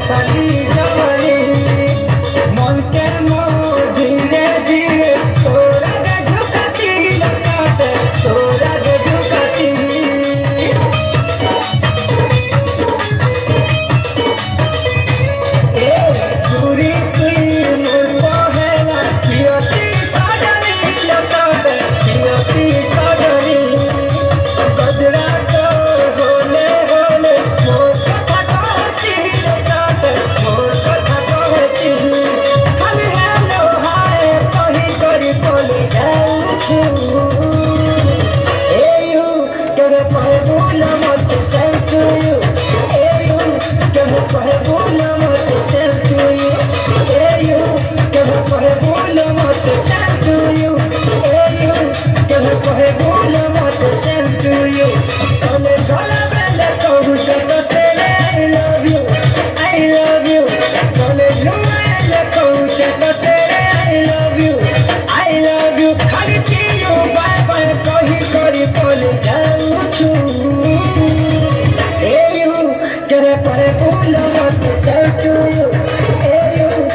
खाली जवानी मन के धीरे धीरे तोरा के झुकाती लगाते तोरा के झुकाती ए दूरी तुई मुर्दा है ना पियती सजनी लगाते पियती सजनी गजरा तो होले होले मोर कथा कहती लगाते मोर कथा कहती खाली हेलो हाय कही करी बोली जाऊछु ए यू केवे कहे भूल मत सेम टू यू ए यू केवे कहे भूल मत सेम टू यू ए यू केवे कहे भूल मत सेम